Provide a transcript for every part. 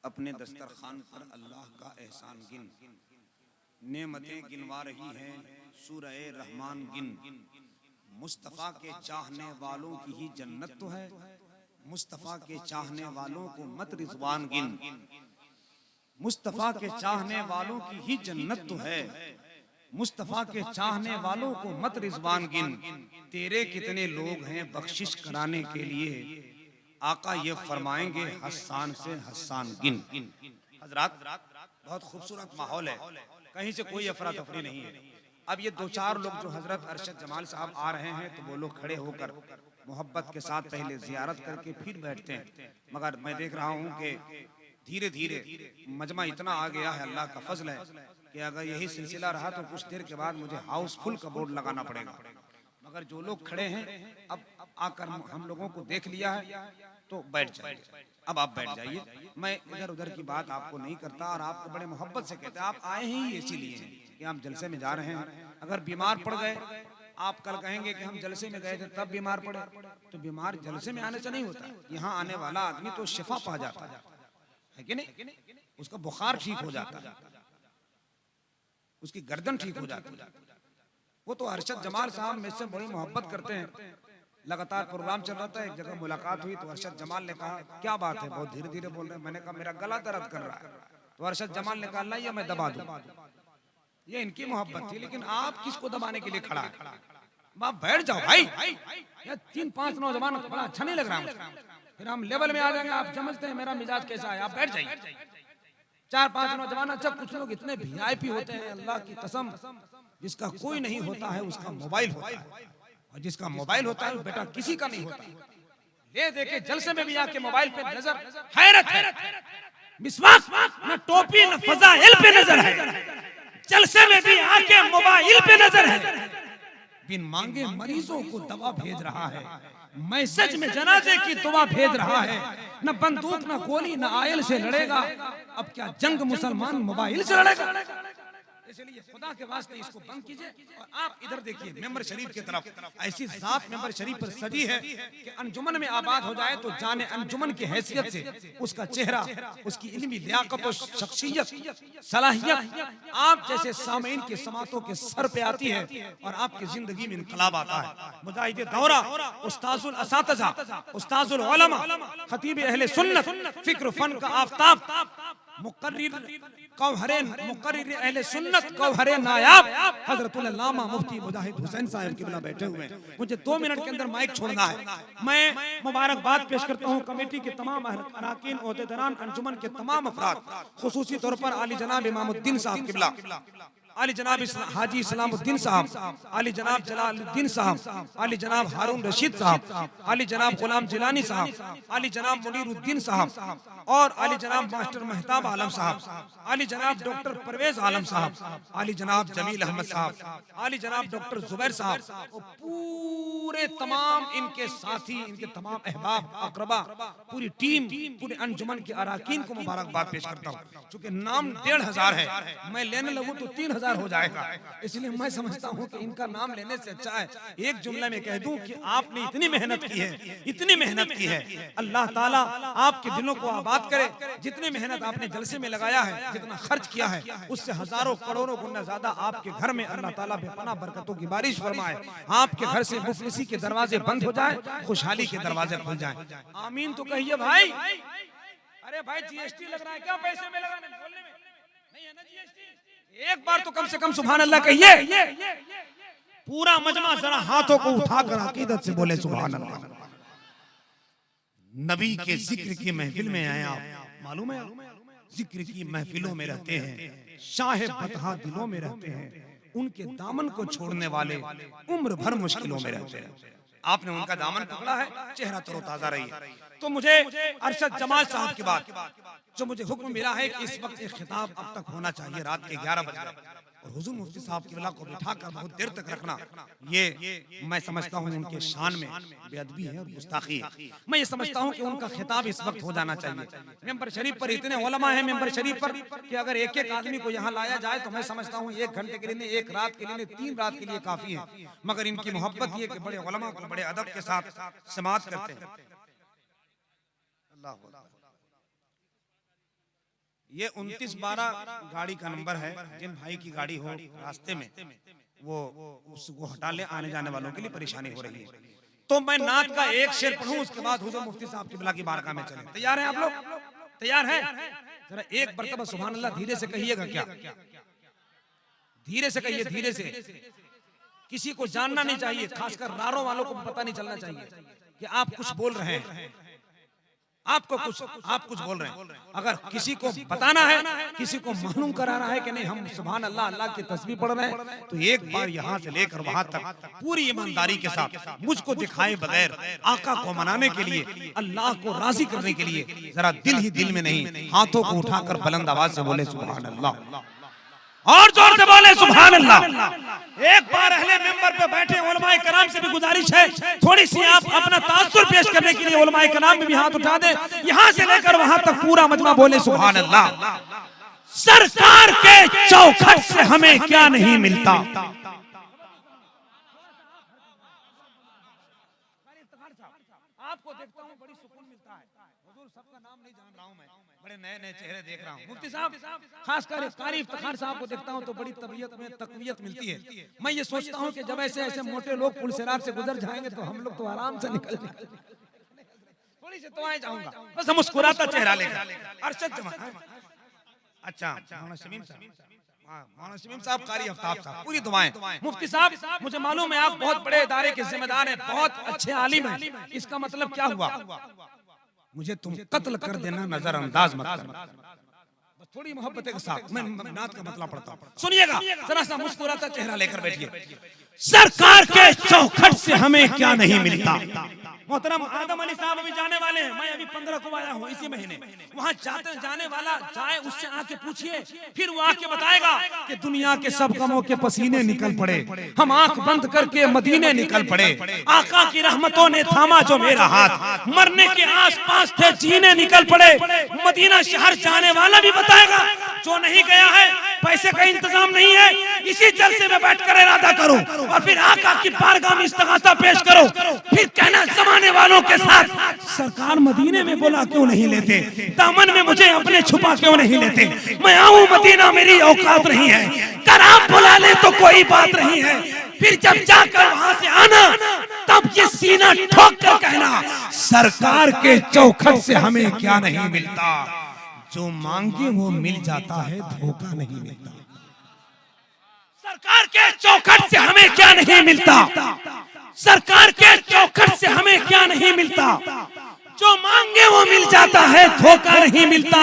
अपने दस्तरखान पर अल्लाह का एहसान गिन, नेमतें गिनवा रही है सूरह रहमान गिन। मुस्तफ़ा के चाहने वालों की ही जन्नत तो है, मुस्तफ़ा के चाहने वालों को मत रिज़वान गिन। मुस्तफ़ा के चाहने वालों की ही जन्नत तो है, मुस्तफ़ा के चाहने वालों को मत रिज़वान गिन। तेरे कितने लोग हैं बख्शिश कराने के लिए, आका ये फरमाएंगे हस्सान से हस्सान गिन। हजरात बहुत खूबसूरत माहौल है, कहीं से कोई अफरा तफरी नहीं है। अब ये दो चार लोग जो हजरत अरशद जमाल साहब आ रहे हैं तो वो लोग खड़े होकर मोहब्बत के साथ पहले जियारत करके फिर बैठते हैं, मगर मैं देख रहा हूँ कि धीरे धीरे मजमा इतना आ गया है, अल्लाह का फजल है कि अगर यही सिलसिला रहा तो कुछ देर के बाद मुझे हाउसफुल का बोर्ड लगाना पड़ेगा। मगर जो लोग खड़े हैं अब आकर हम लोगों को देख लिया है तो बैठ जाइए। अब आप बैठ जाइए, मैं इधर उधर की बात आपको नहीं करता और आपको बड़े मोहब्बत से कहते हैं आप आए ही इसीलिए हैं कि आप जलसे में जा रहे हैं। अगर बीमार पड़ गए, आप कल कहेंगे कि हम जलसे में गए थे तब बीमार पड़े, तो बीमार जलसे में आने से नहीं होता। यहाँ आने वाला आदमी तो शिफा पा जाता है कि नहीं, उसका बुखार ठीक हो जाता है, उसकी गर्दन ठीक हो जाती है। वो तो अरशद जमाल साहब मुझसे बड़ी मोहब्बत करते हैं। लगातार प्रोग्राम चल रहा था, एक जगह मुलाकात हुई तो अरशद जमाल ने कहा क्या बात है, बहुत धीरे धीरे बोल रहे हैं। मैंने कहा मेरा गला दर्द कर रहा है, तो अरशद जमाल ने कहा लाइए मैं दबा दूं। ये इनकी मोहब्बत थी, लेकिन आप किसको दबाने के लिए खड़ा है? आप बैठ जाओ भाई, ये 3-5 नौजवान बड़ा अच्छा नहीं लग रहा है, फिर हम लेवल में आ जाएंगे। आप समझते हैं मेरा मिजाज कैसा है, आप बैठ जाइए। 4-5 नौजवान, अच्छा कुछ लोग इतने वीआईपी होते हैं अल्लाह की कसम, जिसका कोई नहीं होता है उसका मोबाइल होता है, और जिसका मोबाइल होता है बेटा किसी का नहीं होता। ले देखे जलसे में भी आके मोबाइल पे नजर, हैरत है, विश्वास न टोपी न फजाइल पे नजर है, जलसे में भी आके मोबाइल पे नजर है। बिन मांगे मरीजों को दवा भेज रहा है, मैसेज में जनाजे की दुआ भेज रहा है। न बंदूक न गोली न आयल से लड़ेगा, अब क्या जंग मुसलमान मोबाइल से लड़ेगा। इसलिए खुदा के वास्ते इसको बंद कीजिए। और आप इधर देखिए मेंबर शरीफ की तरफ, ऐसी जात मेंबर शरीफ पर सजी है कि अंजुमन में आबाद हो जाए तो जाने अंजुमन की हैसियत से उसका चेहरा, उसकी इल्मी लियाकत और शख्सियत सलाहियत आप जैसे सामीन के समातों के सर पे आती है और आपकी जिंदगी में इनकलाब आता है। मुजाहिद दौरा, उस्ताजुल असातिज़ा, उस्ताजुल उलमा, खतीब अहले सुन्नत, फिक्र फन का आफताब, मुकर्रिर कौहरे मुकर्रिर अहले सुन्नत कौहरे नायाब हजरतुल अल्लामा मुफ्ती मुजाहिद हुसैन साहब किबला बैठे हुए हैं। मुझे 2 मिनट के अंदर माइक छोड़ना है। मैं मुबारकबाद पेश करता हूँ कमेटी के तमाम अरकान, ओहदेदारान, अंजुमन के तमाम अफराद, खुसूसी तौर पर आली जनाब इमामुद्दीन साहब किबला, आली जनाब हाजी इस्लामुद्दीन साहब, आली जनाब जलालुद्दीन साहब, आली जनाब हारून रशीद साहब, आली जनाब गुलाम जिलानी साहब, आली जनाब मुनीरुद्दीन साहब, और आली जनाब मास्टर मेहताब आलम साहब, आली जनाब डॉक्टर परवेज आलम साहब, आली जनाब जमील अहमद साहब, आली जनाब डॉक्टर जुबैर साहब, और पूरे तमाम इनके साथी, इनके तमाम अहबाब अकरबा, पूरी टीम, पूरे अंजुमन के अराकीन को मुबारकबाद पेश करता हूँ। चूंकि नाम 1500 है, मैं लेने लगूं तो 3000 हो जाएगा, इसलिए मैं समझता हूँ कि इनका नाम लेने से अच्छा है एक जुमले में कह दूं कि आपने इतनी मेहनत की है, इतनी मेहनत की है। अल्लाह ताला आपके दिलों को आबाद करे। जितनी मेहनत आपने जलसे में लगाया है, जितना खर्च किया है, उससे हजारों करोड़ों गुना ज्यादा आपके घर में अल्लाह ताला बेपनाह बरकतों की बारिश फरमाए। आपके घर से मुफलिसी के दरवाजे बंद हो जाए, खुशहाली के दरवाजे खुल जाए। आमीन तो कहिए भाई। अरे भाई जीएसटी लग रहा है क्या, पैसे में लगाने बोलने में नहीं है ना जीएसटी? एक बार तो कम से कम सुभान अल्लाह कहिए। पूरा मजमा जरा हाथों को उठाकर अकीदत से बोले सुभान अल्लाह। नबी के जिक्र की महफिल में आए आप, मालूम है जिक्र की महफिलों में रहते हैं, शाह बतहा दिलों में रहते हैं, उनके दामन को छोड़ने वाले उम्र भर मुश्किलों में रहते हैं। आपने उनका दामन पकड़ा है, चेहरा तरोताजा रही है। तो मुझे अरशद जमाल साहब की बात जो मुझे हुक्म मिला है कि इस वक्त एक खिताब अब तक होना चाहिए रात के 11 बजे, और हुजूर मुफ्ती साहब की को बिठाकर बहुत देर तक रखना, ये मैं समझता हूँ उनके शान में बेअदबी है और गुस्ताखी है। मैं ये समझता हूँ कि उनका खिताब इस वक्त हो जाना चाहिए। मेंबर शरीफ पर इतने उलमा हैं मेंबर शरीफ पर कि अगर एक एक आदमी को यहाँ लाया जाए तो मैं समझता हूँ 1 घंटे के लिए, 1 रात के लिए, 3 रात के लिए काफी है। मगर इनकी मोहब्बत ये कि बड़े उलमा को बड़े अदब के साथ समाअत करते हैं। अल्लाह ये 2912 गाड़ी का नंबर है। जिन भाई की गाड़ी हो रास्ते में वो उसको हटा ले, आने जाने वालों के लिए परेशानी हो रही है। तो मैं नात का एक शेर पढ़ूं, उसके बाद हुजूर मुफ्ती साहब किबला की बारगाह में चले। तैयार हैं आप लोग? तैयार हैं? जरा एक मरतबा सुभान अल्लाह धीरे से कहिएगा। क्या धीरे से कहिए, धीरे से। किसी को जानना नहीं चाहिए, खासकर रारों वालों को पता नहीं चलना चाहिए कि आप कुछ बोल रहे हैं। आप कुछ बोल रहे हैं। अगर किसी को बताना है, किसी को मालूम कराना है कि नहीं हम सुभान अल्लाह अल्लाह की तस्बीह पढ़ रहे हैं, तो एक बार यहाँ से लेकर वहां तक पूरी ईमानदारी के साथ मुझको दिखाए बगैर आका को मनाने के लिए, अल्लाह को राजी करने के लिए जरा दिल ही दिल में नहीं, हाथों को उठाकर बुलंद आवाज से बोले सुभान अल्लाह, और जोर से बोले सुभान अल्लाह। एक बार अहले मेंबर पे बैठे उलमाए कराम से भी गुजारिश है, थोड़ी सी आप अपना तासुर पेश करने के लिए उलमाए कराम में भी हाथ उठा दे। यहाँ से लेकर वहां तक पूरा मजमा बोले सुभान अल्लाह। सरकार के चौखट से हमें क्या नहीं मिलता। आपको देखता हूँ बड़ी सुकून मिलता है। हुजूर सबका नाम नहीं जान रहा हूँ मैं, बड़े नए नए चेहरे देख रहा हूँ। मुफ्ती साहब खासकर कारी इफ्तिखार साहब को देखता हूँ तो बड़ी तबीयत में तकवीयत मिलती है। मैं ये सोचता हूँ कि जब ऐसे ऐसे मोटे लोग पुल सिरात से गुजर जाएंगे तो हम लोग तो आराम से निकल जाएंगे। थोड़ी सी दुआएं चाहूंगा, बस हम मुस्कुराता चेहरा लेकर। अरशद जमान, अच्छा मौलाना शमीम साहब, कारी आफ्ताब साहब, पूरी दुआएं। मुफ्ती साहब मुझे मालूम है आप बहुत बड़े इदारे के जिम्मेदार हैं, बहुत अच्छे आलिम हैं। इसका मतलब क्या हुआ? मुझे तुम कत्ल कर देना नजरअंदाज मत करना। थोड़ी मोहब्बत के साथ मैं नात का मतलब पढ़ता हूँ, सुनिएगा। जरा सा मुस्कुराता चेहरा लेकर बैठिए। सरकार के चौखट से हमें क्या नहीं मिलता। मोहतरम आदम अली साहब अभी जाने वाले हैं, मैं अभी 15 को आया हूँ इसी महीने। वहाँ जाने वाला जाए, उससे आके पूछिए, फिर वो आके बताएगा कि दुनिया के सब गमों के पसीने निकल पड़े, हम आंख बंद करके मदीने निकल पड़े, आका की रहमतों ने थामा जो मेरा हाथ, मरने के आसपास थे जीने निकल पड़े। मदीना शहर जाने वाला भी बताएगा, जो नहीं गया है पैसे का इंतजाम नहीं है, इसी जलसे में बैठकर इरादा करो और फिर आका की बारगाह में इस्तिगासा पेश करो। फिर कहना जमाने वालों के साथ, सरकार मदीने में बोला क्यों नहीं लेते, दामन में मुझे अपने छुपा क्यों नहीं लेते, मैं आऊं मदीना मेरी औकात नहीं है, कर आप बुला ले तो कोई बात नहीं है। फिर जब जाकर वहां से आना तब ये सीना ठोक कर कहना, सरकार के चौखट से हमें क्या नहीं मिलता। जो मांगे वो मिल जाता है, धोखा नहीं मिलता। सरकार के चौखट से हमें क्या नहीं मिलता, सरकार के चौखट से हमें क्या नहीं मिलता। जो मांगे वो मिल जाता है, धोखा नहीं मिलता।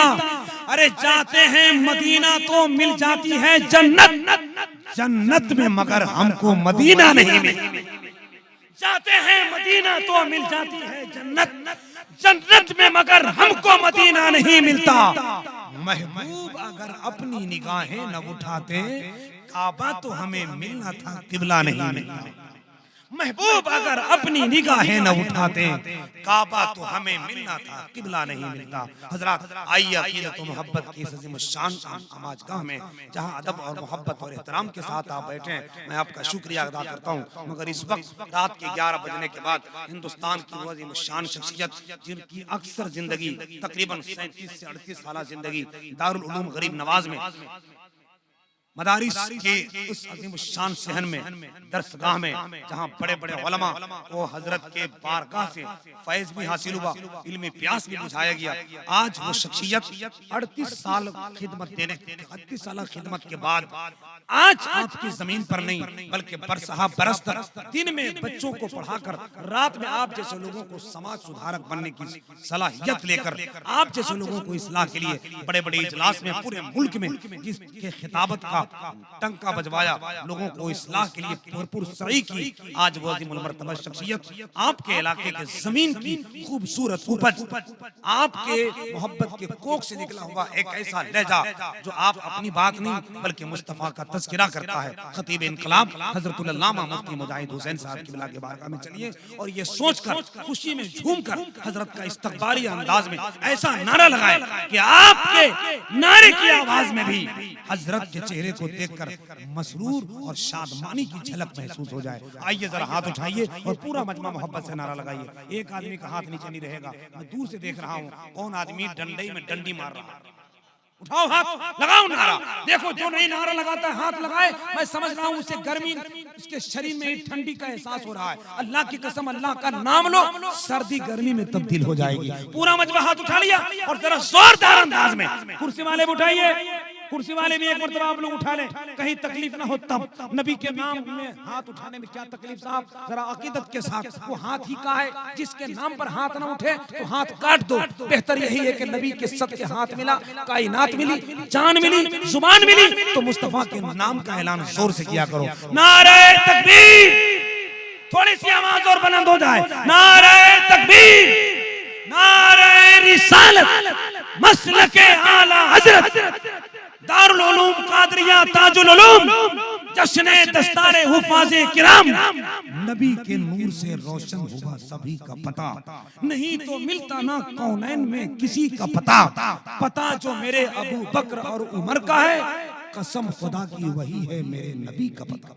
अरे जाते हैं मदीना तो मिल जाती है जन्नत, जन्नत में मगर हमको मदीना नहीं मिलती। जाते हैं मदीना तो मिल जाती है जन्नत, जन्नत में मगर हमको मदीना नहीं मिलता। महबूब अगर अपनी निगाहें न उठाते, काबा तो हमें मिलना था, किबला नहीं मिलता। महबूब अगर अपनी निगाहें न उठाते, काबा तो हमें मिलना था, किबला नहीं मिलता। हजरात आइए अकीदत व मोहब्बत की अज़ीम शान समाजगाह में, जहां अदब और मोहब्बत और एहतराम के साथ आप बैठे हैं, मैं आपका शुक्रिया अदा करता हूं। मगर इस वक्त रात के 11 बजने के बाद हिंदुस्तान की वो अज़ीम शान शख्सियत, जिनकी अक्सर जिंदगी तकरीबन 37 से 38 साल जिंदगी दारुल उलूम गरीब नवाज में, मदारिस के उस अजीम शान सहन में, दरसगाह में, जहाँ बड़े बड़े उलमा को हजरत के बारगाह से फैज भी हासिल हुआ, इल्मी प्यास भी बुझाया गया। आज वो शख्सियत 38 साल खिदमत देने, 38 साल खिदमत के बाद आज आपकी जमीन पर नहीं बल्कि बरसहा बरस तक दिन में बच्चों को पढ़ाकर, रात में आप जैसे लोगों को समाज सुधारक बनने की सलाहियत लेकर, आप जैसे लोगों को इस्लाह के लिए बड़े बड़े इजलास में पूरे मुल्क में जिसके खिताबत का टंका बजवाया, लोगों को इस्लाह के लिए भरपूर सही की, आज वो अज़ीमुल मर्तबा शख्सियत आपके इलाके के जमीन की खूबसूरत उपज, आपके मोहब्बत के कोख से निकला हुआ एक ऐसा लहजा जो आप अपनी बात नहीं बल्कि मुस्तफा का तज़किरा करता है। खतीब इनकलाब हज़रतुल अल्लामा मुफ्ती मुजाहिद हुसैन साहब की बिला के बारगाह में चलिए और ये सोचकर खुशी में झूमकर हजरत का इस्तकबाली अंदाज में ऐसा नारा लगाए कि आपके नारे की आवाज में भी हजरत के चेहरे को देखकर मसरूर और शादमानी की झलक महसूस हो जाए। आइए जरा हाथ उठाइए और पूरा मजमा मोहब्बत से नारा लगाइए। एक आदमी का हाथ नीचे नहीं रहेगा, मैं दूर से देख रहा हूँ कौन आदमी डंडई में डंडी मार रहा है। उठाओ हाथ, लगाओ नारा। देखो जो नहीं नारा लगाता है हाथ लगाए, मैं समझ रहा हूँ उसे गर्मी, इसके शरीर में ठंडी का एहसास हो रहा है। अल्लाह की कसम, अल्लाह का नाम लो, सर्दी गर्मी में तब्दील हो जाएगी। पूरा मजमा हाथ उठा लिया और जरा जोरदार अंदाज में, कुर्सी वाले भी उठाइए, कुर्सी वाले भी एक मरतबा आप लोग उठा लें, कहीं तकलीफ ना हो तब। नबी के नाम में हाथ उठाने में क्या तकलीफ साहब, जरा अकीदत के साथ। वो हाथ ही का है, जिसके नाम पर हाथ ना उठे तो हाथ काट दो। बेहतर यही है कि नबी के सदके हाथ मिला, कायनात मिली, जान मिली, जुबान मिली, तो मुस्तफा के नाम का ऐलान जोर से किया करो। नारे तकबीर, थोड़ी सी आवाज और बुलंद हो जाए। नारे तकबीर, नारे रिसालत, मसलके आला हजरत, दारुल उलूम कादरिया ताजुल उलूम, जश्ने दस्तारे हुफाज़े किराम। नबी के नूर से रोशन होगा सभी का पता, नहीं तो मिलता ना कौनैन में किसी का पता। पता जो मेरे अबू बकर और उमर का है, कसम खुदा की वही है मेरे नबी का पता।